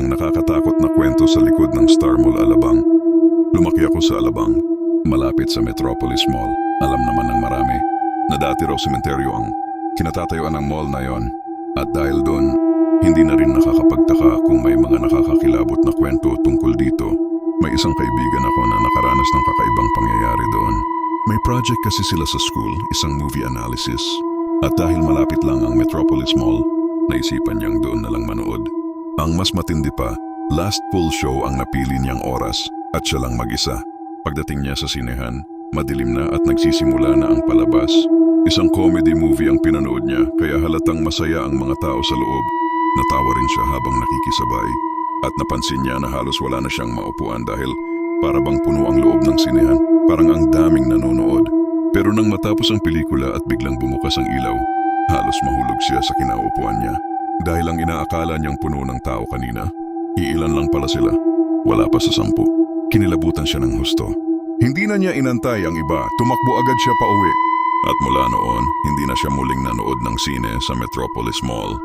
ang nakakatakot na kwento sa likod ng Star Mall Alabang. Lumaki ako sa Alabang, malapit sa Metropolis Mall. Alam naman ng marami na dati raw sementeryo ang kinatatayuan ng mall na yon. At dahil doon, hindi na rin nakakapagtaka kung may mga nakakakilabot na kwento tungkol dito. May isang kaibigan ako na nakaranas ng kakaibang pangyayari doon. May project kasi sila sa school, isang movie analysis. At dahil malapit lang ang Metropolis Mall, naisipan niyang doon na lang manood. Ang mas matindi pa, last full show ang napili niyang oras at siya lang mag-isa. Pagdating niya sa sinehan, madilim na at nagsisimula na ang palabas. Isang comedy movie ang pinanood niya kaya halatang masaya ang mga tao sa loob. Natawa rin siya habang nakikisabay at napansin niya na halos wala na siyang maupuan dahil para bang puno ang loob ng sinehan, parang ang daming nanonood. Pero nang matapos ang pelikula at biglang bumukas ang ilaw, halos mahulog siya sa kinaupuan niya. Dahil ang inaakala niyang puno ng tao kanina, iilan lang pala sila, wala pa sa 10. Kinilabutan siya ng husto. Hindi na niya inantay ang iba, tumakbo agad siya pauwi. At mula noon, hindi na siya muling nanood ng sine sa Metropolis Mall.